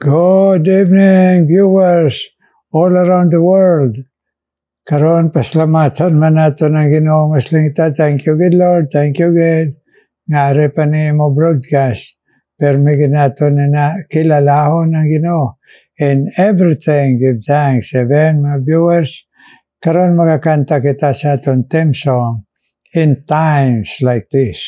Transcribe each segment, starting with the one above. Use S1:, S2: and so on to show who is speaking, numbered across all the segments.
S1: Good evening, viewers all around the world. Karon paslamatan man nato ng Ginoo maslingta. Thank you, good Lord. Thank you, good. Ngari pa ni mo broadcast. Pero may ginato na kilalahon ng Ginoo. In everything, give thanks. Amen, mga viewers. Karon magakanta kita sa atong theme song, In Times Like This.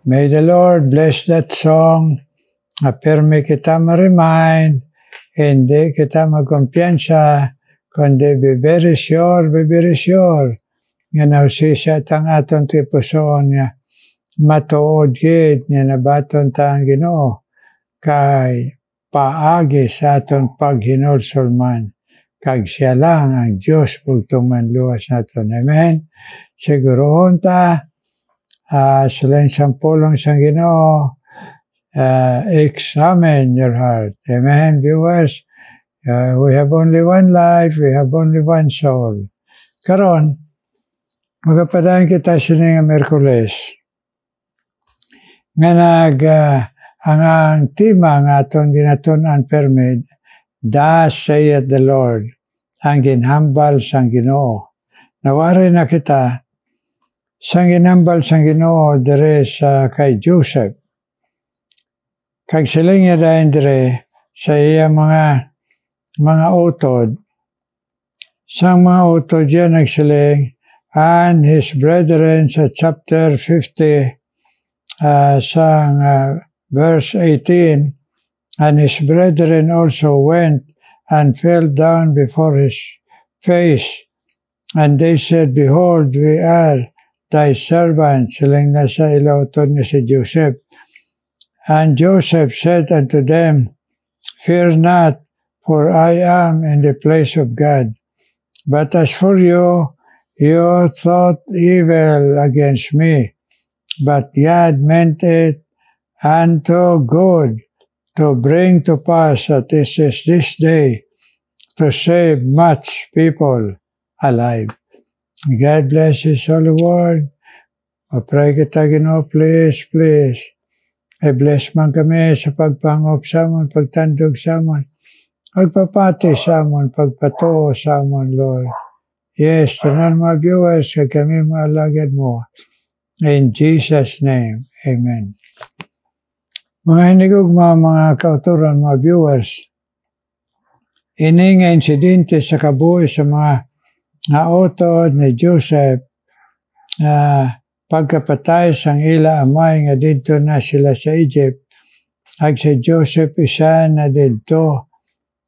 S1: May the Lord bless that song. Pirmi kita ma-remind, hindi kita magkumpiyansa, kundi be very sure. Nga nausisya tang aton tipusoon nga matuod gid nga nabaton ta ang Ginoo kay paagi sa aton paghinulsulman. Kag siya lang ang Diyos bugtong manluwas naton. Amen. Sigurohon ta sila yung pulong sa Ginoo, examine your heart. Amen, viewers. We have only one life, we have only one soul. Karon, magapadayan kita siya nga Merkules. Nga ang tema nga atong ginatunan permit, Thus saith the Lord, ang ginhambal sang Ginoo. Nawari na kita, sang ginambal sang Ginoo dire sa kay Joseph. Kag sila nga dahin dire sa iya mga utod. Sang mga utod yan nagsiling, and his brethren sa chapter 50 sang verse 18, and his brethren also went and fell down before his face, and they said, Behold, we are thy servant. Silang nasa ilautod nga si Joseph. And Joseph said unto them, Fear not, for I am in the place of God. But as for you, you thought evil against me, but God meant it unto good, to bring to pass that this is this day, to save much people alive. God bless His holy word. Mapray kita Ginoo, please. I-bless man kami sa pagpangop sa amon, pagtandog sa amon, pagpapati sa amon, pagpatuo sa amon, Lord. Yes, tanan mga viewers, kag kami mga alagad mo. In Jesus' name, Amen. Mga hinigog mga kauturan, mga viewers, ini nga insidente sa kabuhi sa mga nga utod ni Joseph pagkapatay sang ila amay nga didto na sila sa Egypt, ag si Joseph isa na didto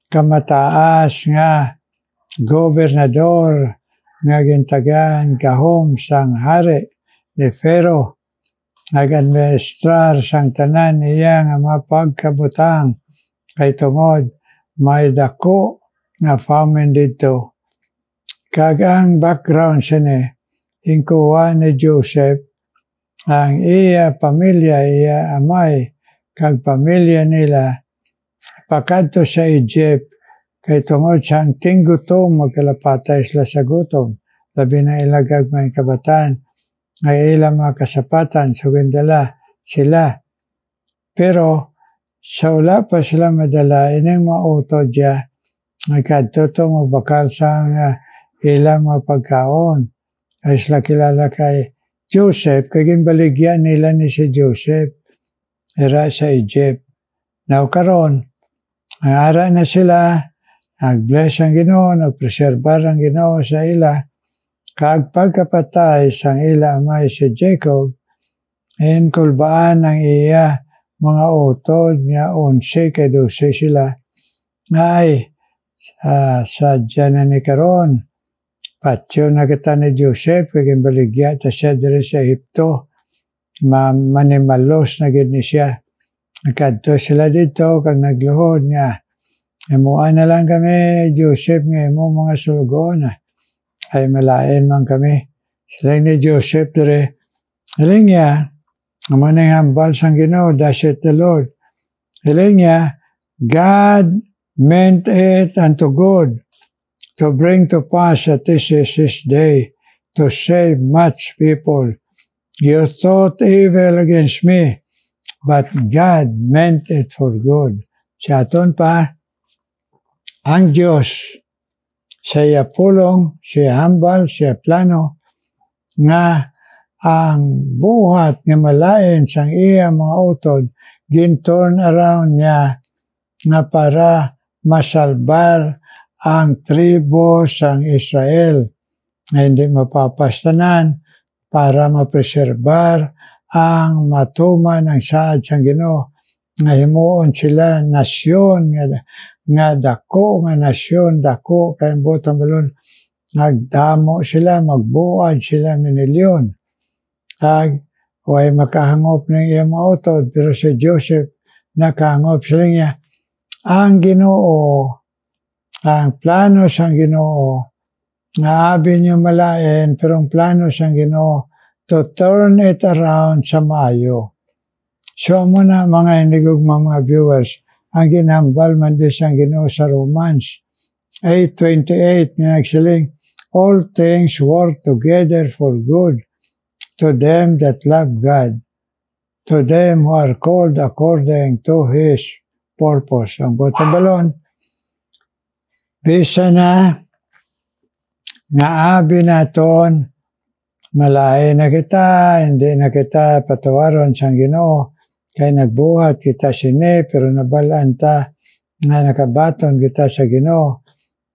S1: kamataas nga gobernador nga gintagaan gahom sang hari ni Pharaoh, nag-administrar sang tanan niya nga mapagkabutang kay tungod may dako nga famine didto. Kag ang background sini, hingkuha ni Joseph, ang iya pamilya, iya amay, kag pamilya nila, pakadto sa Egypt, kay tungod siyang tinggutom, magkalapatay sila sa gutom, labi na ilagag may kabataan, ngay ilang mga kasapatan, so gandala sila. Pero, sa wala pa sila madala, ining mautod ya, nagkadto to magbakal sa ilang mga pagkaon. Ay sila kilala kay Joseph, kay ginbaligyan nila ni si Joseph, era sa Egypt. Now karon, ang ara na sila, nag-bless ang Ginoo, nag-preserbar ang Ginoo sa ila, kag pagkapatay sang ila amay si Jacob, kulbaan ang iya mga utod nga 11 kay 12 sila, nga ay sa dyan ni karon, patyo na kita ni Joseph, kaging baligya ta siya diri sa Egypto, manimalos na gid ni siya. Nagkadto sila dito, kag nagluhod nga, imuan na lang kami, Joseph, nga imo mga sulugon, ay malain man kami. Sila ni Joseph diri, hiling niya, maning hambal sang Ginoo, thus saith the Lord. Hiling niya, God meant it unto good, to bring to pass that this is His day, to save much people. You thought evil against me, but God meant it for good. Sa aton pa, ang Diyos, siya pulong, siya hambal, siya plano, nga ang buhat nga malain sang iya mga utod, gin-turn around niya nga para masalbar ang tribo sang Israel na hindi mapapastanan, para mapreserbar ang matuman ng saad sang Ginoo, nga himuon sila nasyon nga dako, nga nasyon dako, kay butang balon nagdamo sila, magbuad sila minilyon, kag way makahangop ng iyang mga utod. Pero si Joseph nakahangop sila niya. Ang Ginoo, ang plano sang Ginoo, nga abi niyo malain, pero ang plano sang Ginoo, to turn it around sa maayo. So muna mga inigog mga viewers, ang ginhambal man din sang Ginoo sa Romans 8:28, nga nagsiling, all things work together for good to them that love God, to them who are called according to His purpose. Ang bottom balon, bisa na nga abi naton, malain na kita, hindi na kita patawaron sang Ginoo, kay nagbuhat kita sini, pero nabalaan ta nga nakabaton kita sa Ginoo.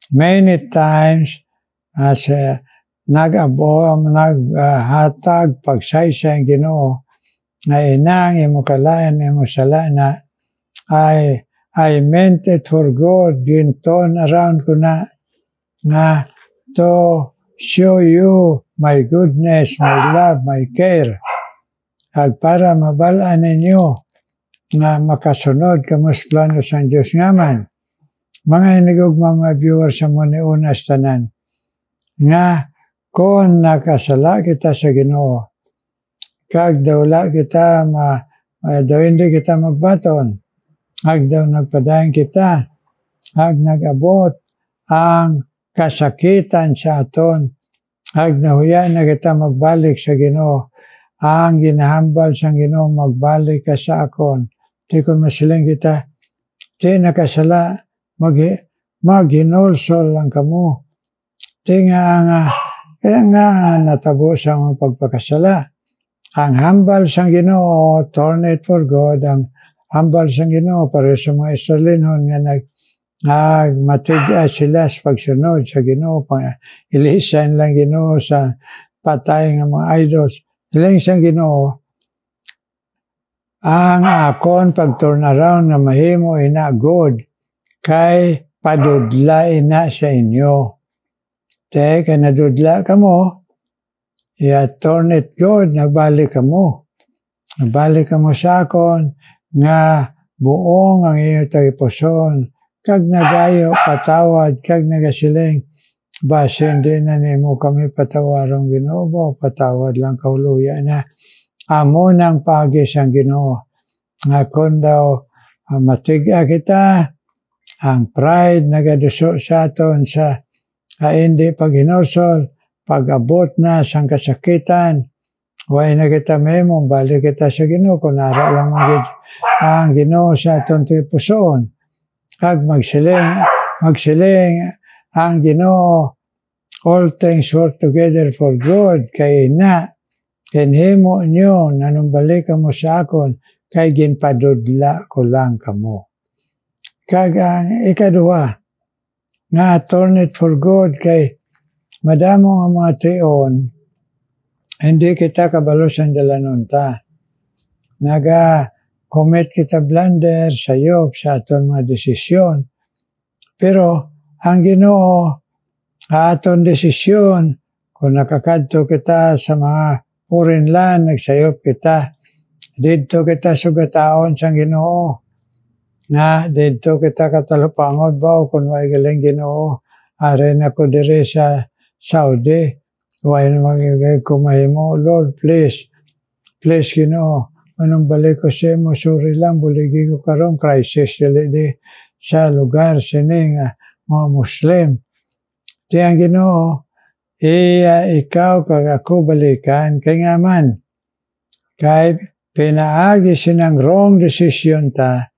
S1: Many times, naghatag pagsaysa ang Ginoo, nga inang imo kalayan, imo salana, I meant it for good, ginton around ko na, nga to show you my goodness, my love, my care, at para mabalaan ninyo nga makasunod kamus plano sang Diyos ngaman. Mga inigog mga viewers sa muna unas tanan, nga kung nakasala kita sa Ginoo, kag dawla kita, daw hindi kita magbaton, ag daw nagpadayon kita, ag nagabot ang kasakitan sa aton, ag nahuya na kita magbalik sa Ginoo, ang ginahambal sa Ginoo, magbalik ka sa akon. Di kung masiling kita, di nakasala, maghinulsol lang kamo. Di nga natabo sa mga pagpakasala. Ang hambal sa Ginoo, turn it for good, ang hambal sa Ginoo, para sa mga Israelinon nga matiga sila sa pagsunod sa Ginoo, ilisan lang Ginoo sa patay nga mga idols. Ilang isang Ginoo, ang akon pag-turn around nga mahimo ina good, kay padudla ina sa inyo. Kay nadudla ka mo, turn it good, nagbalik ka mo. Nagbalik ka mo sa akon, nga buong ang iyo tagipuson, kag nagayo patawad, kag nagasiling, base hindi na nimo kami patawarong Ginoo, patawad lang kauluya na. Amo ng pagis ang Ginoo. Nga kung daw matiga kita, ang pride nagaduso sa aton sa hindi pag-inosol, pag-abot na sang kasakitan, way na kita memong, balik kita sa Ginoo, kung nara lang ang Ginoo sa aton tipuson. Kag magsiling ang Ginoo, all things work together for good, kay na, kinhimo nyo, nanumbalik mo sa akon, kay ginpadudla ko lang kamo. Kag ang ikaduha, nga turn it for good, kay madamo nga mga tion, hindi kita kabalosan dalanon ta. Naga-commit kita blunder sa yok sa aton mga desisyon. Pero ang Ginoo, aton desisyon, kung nakakadto kita sa mga foreign land, nagsayop kita. Dito kita sugataon sa Ginoo. Nga, dito kita katalupangod ba, kung may galing Ginoo. Are na ko diri sa Saudi. Huwag magigay ko mahimo. Lord, please. Please, Ginoo. Anong balik ko siya mo, suri lang, buligi ko karong crisis di sa lugar sini nga mga Muslim. Di ang Ginoo, ikaw kag ako balikan, kay nga man, kay pinaagi sinang wrong decision ta,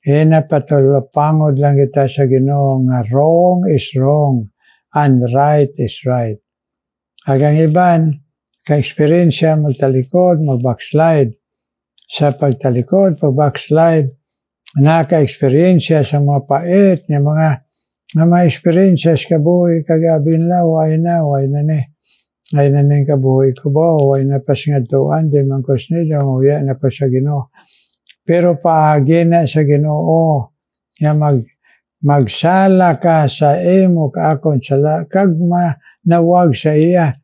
S1: napatulapangod lang kita sa Ginoo nga wrong is wrong, and right is right. Agang iban, ka-experience magtalikod, mag-backslide. Sa pagtalikod, pag-backslide, naka-experience sa mga pait, ng mga experiences kabuhi, kagabin la, way na ni. Ay na ning kabuhi ko ba, way na pas nga tuan, di man ko snida, uya na ko sa Ginoo. Pero paagi na sa Ginoo, nga magsala ka sa imo ka akon sala, kag nawag sa iya.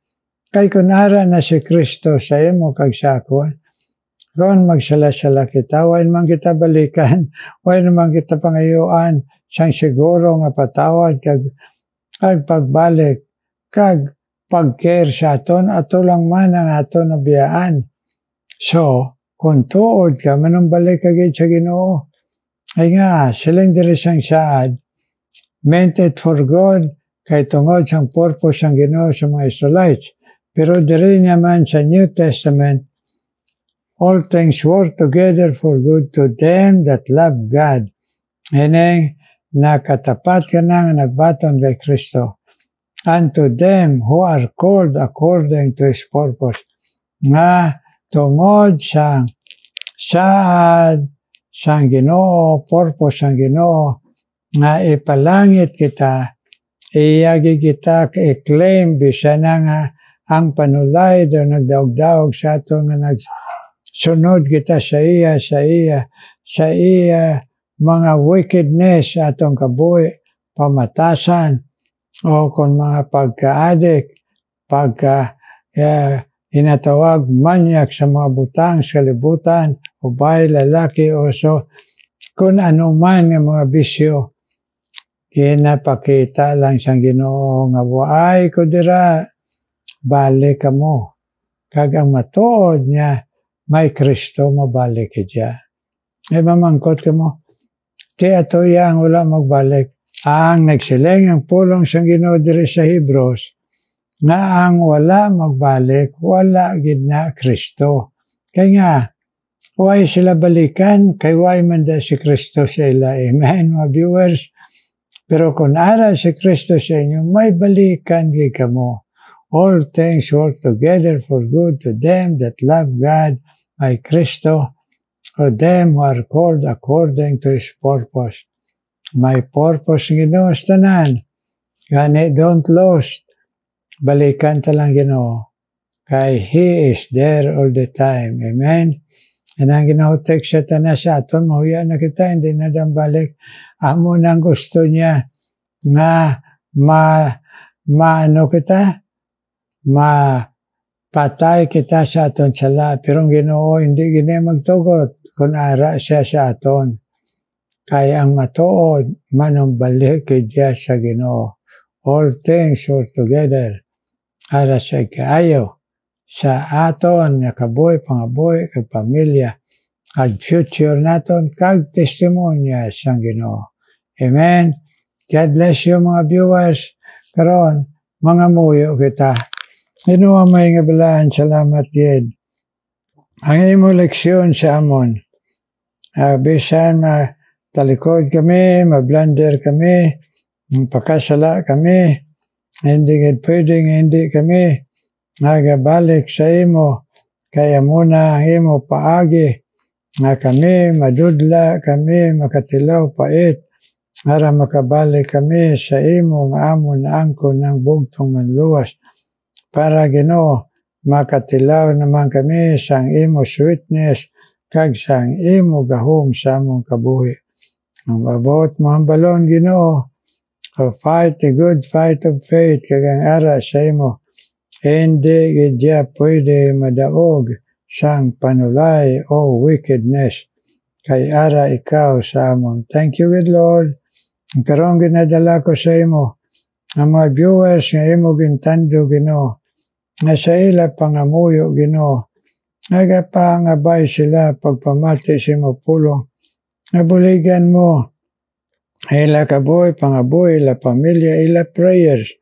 S1: Kay kunara na si Kristo sa imo kag sa akon, kung magsala-sala kita, way naman kita balikan, way naman kita pangayuan, sang siguro nga patawad, kag pagbalik, kag pag-care sa aton, ato lang man ang aton nabiyaan. So, kung tuod ka, manumbalik kagid sa Ginoo. Ay nga, silang diri sang saad, meant it for good, kay tungod sang purpose ang Ginoo sa mga Israelites. Pero diri naman sa New Testament, all things work together for good to them that love God. Hineng, nakatapat ka na nga nagbaton kay Kristo. And to them who are called according to His purpose. Nga tungod sang saad sang Ginoo, purpose sang Ginoo, nga ipalangit kita, iyagi kita i-claim bisan na nga ang panulay daw nagdaog-daog sa ato nga nagsunod kita sa iya mga wickedness sa atong kabuhi, pamatasan, o kung mga pagka-adik, inatawag manyak sa mga butang sa kalibutan, ubay, lalaki, oso, kung ano man yung mga bisyo, kinapakita lang siyang Ginoo nga waay ko dira, balik ka mo. Kag ang matuod niya, may Kristo mabalik idya. Mamangkot ka mo, ti ato yang wala magbalik. Ang nagsiling ang pulong sang Ginoo diri sa Hebrews, nga ang wala magbalik, wala gid na Kristo. Kaya nga, why sila balikan, kay why man da si Kristo sa ila. Amen, mga viewers. Pero kung ara si Kristo sa inyo, may balikan gid kamo. All things work together for good to them that love God, by Kristo, to them who are called according to His purpose. May purpose Ginoo sa tanan. Gani don't lose. Balikan talang Ginoo. Kay He is there all the time. Amen? Ang ginautek siya tanan sa aton, mahuya na kita, hindi na balik. Amo nang gusto niya nga maano kita, mapatay kita sa aton sala. Pero Ginoo, hindi gini magtugot kung ara siya sa aton. Kaya ang matuod, manumbalik kay Diya sa Ginoo. All things work together. Ara sa kaayo. Sa aton, nakabuhi, pangabuhi, kag pamilya, kag future naton, kag testimonya sa Ginoo. Amen. God bless you mga viewers. Karon, mga muyo kita. Ginoo may nga balaan, salamat yed. Ang imo leksyon sa amon. Bisan talikod kami, mablunder kami, pakasala kami, hindi pwedeng hindi kami nagabalik sa imo, kaya muna ang imo paagi, nga kami madudla, kami makatilaw pait, para makabalik kami sa imo nga amon angkon ng bugtong manluwas, para Ginoo makatilaw naman kami sang imo sweetness, kag sang imo gahom sa among kabuhi. Ang mabot mo ang balon Ginoo, fight the good fight of faith, kag ang ara sa imo, hindi gidya pwede madaog sang panulay o wickedness. Kay ara ikaw sa amon. Thank you, good Lord. Ang karong ginadala ko sa imo, ang mga viewers nga imo gintando Ginoo, nga sa ila pangamuyo Ginoo, nagapangabay sila pagpamati sa imo pulong, nabuligan mo, ila kabuhi, pangabuhi, ila pamilya, ila prayers,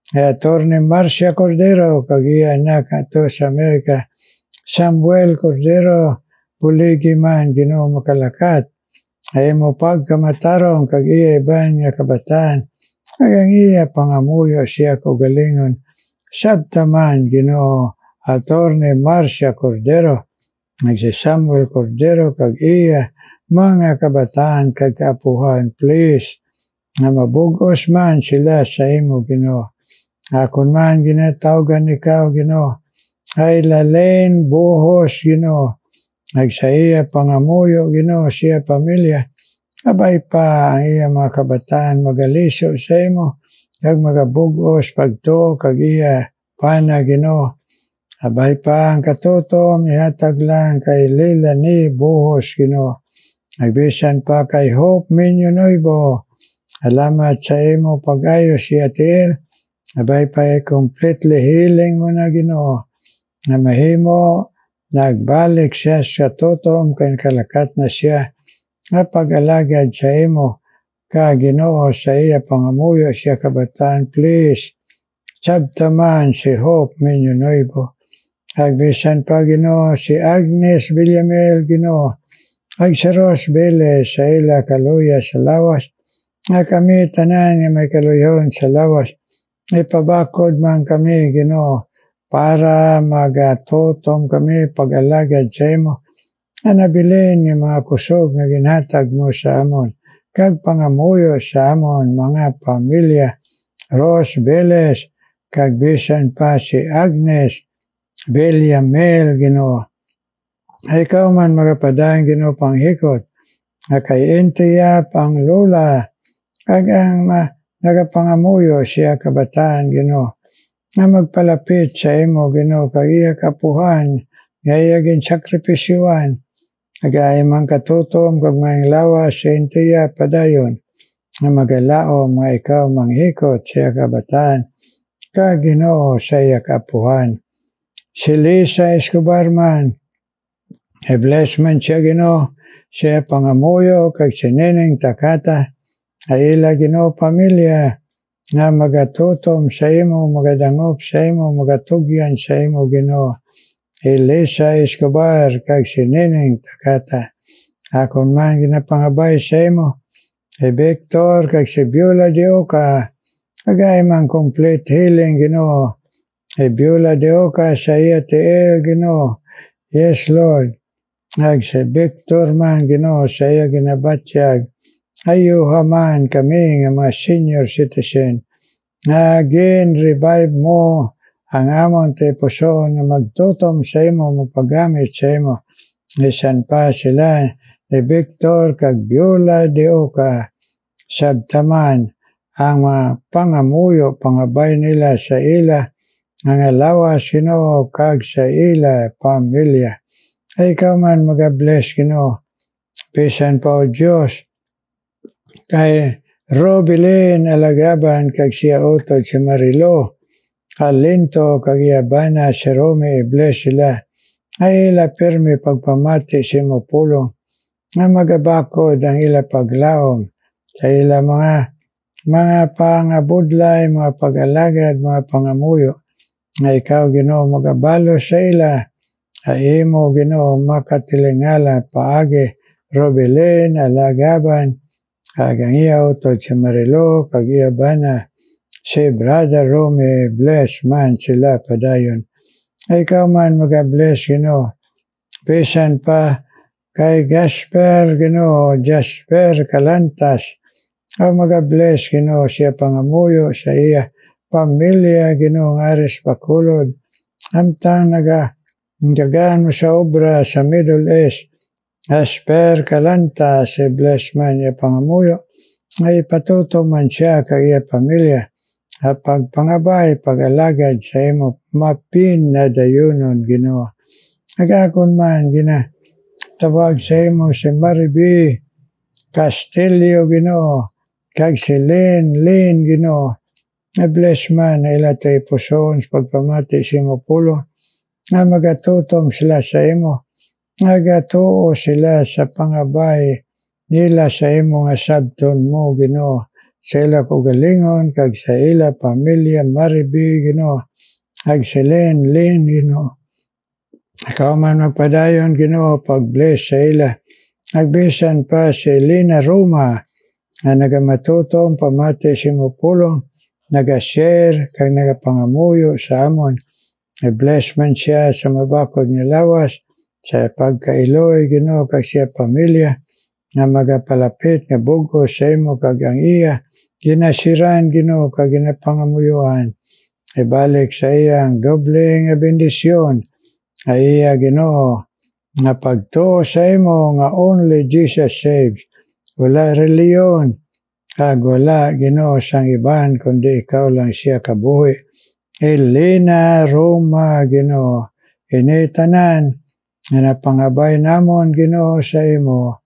S1: Attorney Marcia Cordero, kag iya anak ato sa Amerika, Samuel Cordero, buligi man Ginoo makalakat, ay mo pagkamatarong kag iya iban nga kabataan, kag ang iya pangamuyo siya ko galingon, sabtaman Ginoo, Attorney Marcia Cordero, nagsi Samuel Cordero, kag iya mga kabataan kag kaapuhan, please, nga mabugos man sila sa imo Ginoo. Akon man ginatawgan ikaw Ginoo, ay lalain buhos Ginoo, nagsaiya pangamuyo Ginoo siya pamilya, abay pa ang iya mga kabataan magaliso sa imo, kag magabugos pagtuo kag iya pana Ginoo, abay pa ang katutom ihatag lang kay Lila ni buhos Ginoo, nagbisan pa kay Hope Minyo Noibo, alamat sa imo pag-ayo siya tiil, abay pa completely healing mo na Ginoo, na mahimo nagbalik siya sa tutom kay kalakat na siya, nga pag-alagad sa imo, ka Ginoo sa iya pangamuyo siya kabataan, please, sabtaman si Hope Minyo Noibo, agbisan pa Ginoo si Agnes Villamel Ginoo, ag si Rose Bele sa ila kaluya sa lawas, nga kami tanan nga may kaluyon sa lawas, ipabakod man kami Ginoo, para magatutom kami pag-alagad sa imo, na nabilin yung mga kusog na ginhatag mo sa amon, kag pangamuyo sa amon mga pamilya, Rose Beles, kag bisan pa si Agnes Villamel Ginoo. Ikaw man magapadang Ginoo panghikot, na kay Intiya pang Lola, kag ang nagapangamuyo siya kabataan Ginoo, na magpalapit sa imo Ginoo, kag iya kapuhan, nga iya ginsakripisyuan, agay man katutom kag mga lawas sa Intiya padayon, na magalaom nga ikaw manghikot siya kabataan, kag Ginoo sa iya kapuhan. Si Lisa Escobar man, i-bless man siya Ginoo, siya pangamuyo kag si Neneng Takata, ay ila Ginoo pamilya, nga magatutom sa imo, magadangop sa imo, magatugyan sa imo Ginoo. Elisa Escobar kag si Neneng Takata, akon man ginapangabay sa imo, Victor kag si Beulah de Oca, agay man complete healing Ginoo, Beulah de Oca sa iya tiil Ginoo, yes Lord, ag si Victor man Ginoo sa iya ginabatyag, ayuhaman kami nga mga senior citizen, nga again revive mo ang amon te puso nga magtutom sa imo, mapagamit sa imo. Isan pa sila ni Victor kag Biola de Oca sabtaman ang mga pangamuyo, pangabay nila sa ila nga lawas Ginoo kag sa ila pamilya. Ay ikaw man magabless Ginoo. Bisan pa o Diyos kay Robilin alagaban kag siya utod si Marilo Kalinto kag Iabana si Rome bless sila. Ay ila pirmi pagpamati si mo pulong nga magabakod ang ila paglaom sa ila mga pangabudlay, mga pag-alagad, mga pangamuyo nga ikaw Ginoo magabalo sa ila. Ay imo Ginoo makatilingala paagi Robilin alagaban kag ang iya utod si Marilo kag Iabana si Brother Rome bless man sila padayon. Ay ikaw man magabless Ginoo. Bisan pa kay Gasper Ginoo, Jasper Calantas, o magabless Ginoo siya pangamuyo sa iya pamilya Ginoo Aris Bacolod. Amtang nagagaan mo sa obra sa Middle East. Jasper Calantas, si bless man iya pangamuyo, ay patuto man siya kag iya pamilya. Pagpangabay, pag-alagad sa imo, mapin na dayunon Ginoo. Nagakon man, tawag sa imo si Mariby Castillo Ginoo, kag si Lynn Ginoo. Na-bless man na ila tayo puson sa pagpamati sa imo pulo, nga magatutom sila sa imo, nagatuo sila sa pangabay nila sa imo nga sabton mo Ginoo. Sa ila kugalingon kag sa ila pamilya Mariby Ginoo kag si Lynn Ginoo. Ikaw man magpadayon Ginoo pag-bless sa ila. Nagbisan pa si Lina Roma nga nagamatutom pamati si mo pulong, naga-share kag nagapangamuyo sa amon. I-bless man siya sa mabakod nga lawas sa pagkailoy Ginoo kag siya pamilya nga magapalapit nga bugo sa imo kag ang iya ginasiran Ginoo kag ginapangamuyuan. Ibalik sa iyang doble nga bendisyon ay iya Ginoo nga pagtuo sa imo nga only Jesus saves. Wala reliyon kag wala Ginoo sang iban kundi ikaw lang siya kabuhi. Elena Roma Ginoo, ini tanan nga napangabay namon Ginoo sa imo.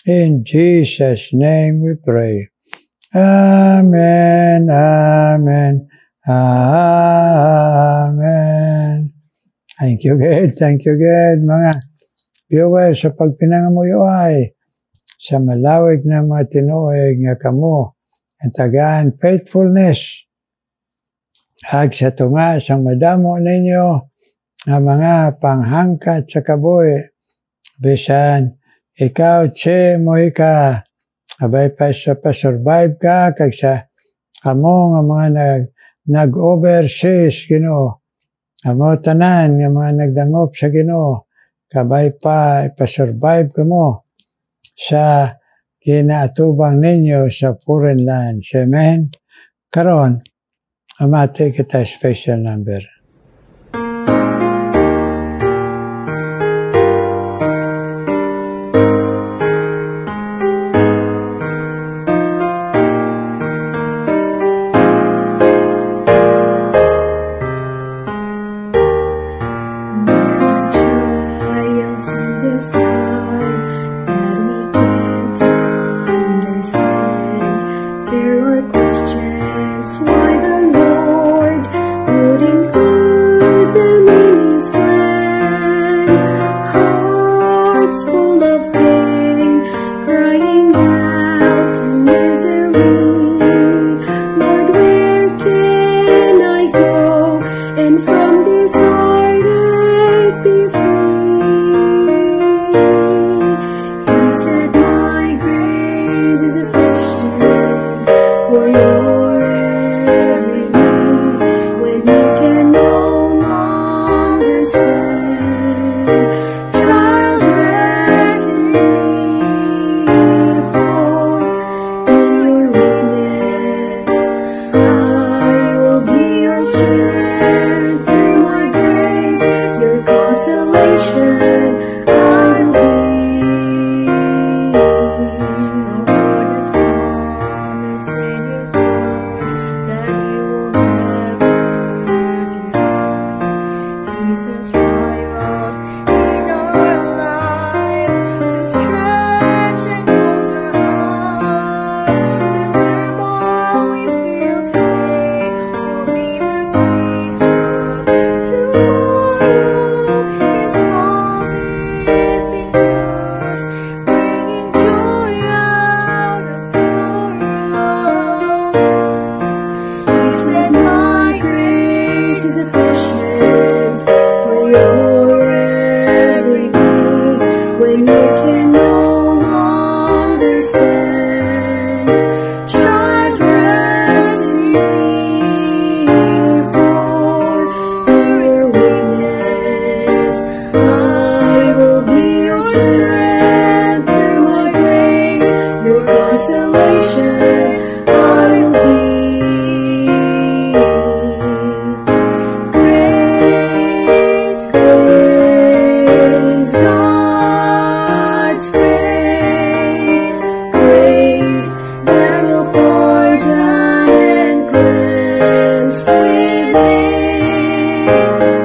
S1: In Jesus' name we pray. Amen, amen, amen. Thank you God, mga viewers sa pagpinangamuyo ay sa malawig na mga tinuig nga kamo ang tagaan faithfulness. Ag sa tunga sang madamo ninyo nga mga panghangkat sa kabuhi. Bisan ikaw mo ika abay pa sa pa-survive ka kag sa amo nga mga nag-overseas Ginoo. Amo tanan nga mga nagdangop sa Ginoo. Kabay pa ipa-survive ka mo sa kinaatubang ninyo sa foreign lands. Amen. Karon, amate kita special number.
S2: since trials in our lives to stretch and hold our hearts. The turmoil we feel today will be the peace of tomorrow. His promise includes bringing joy out of sorrow. He said, my grace is sufficient for your every need. When you can no longer stand, child, rest in me, for your weakness I will be your strength. Through my grace, your consolation I will be. Grace, grace, God's grace, grace that will pardon and cleanse within.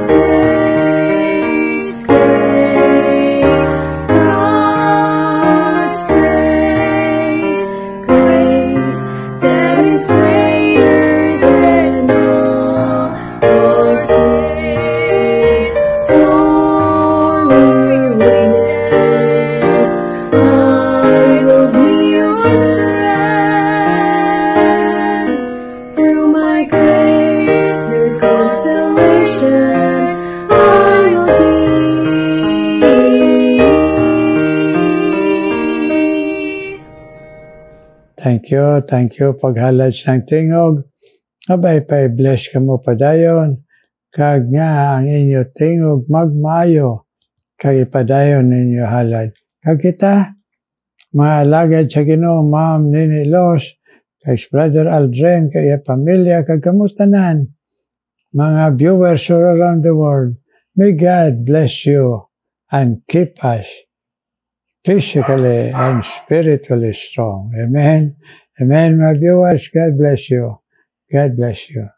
S2: Grace, grace, God's grace, grace that is greater than all our sin. For weariness I will be your strength. Through my grace, your consolation I will be.
S1: Thank you. Paghalad ng tingog. Abay pa bless ka mo padayon. Kag nga ang inyo tingog magmayo. Kag ipadayon ninyo halad. Kag kita, mga alagad sa Ginoo, Ma'am Nini Los, kag Brother Aldren, kag pamilya, kag kamutanan. Mga viewers all around the world, may God bless you and keep us physically and spiritually strong. Amen. Amen, my viewers. God bless you. God bless you.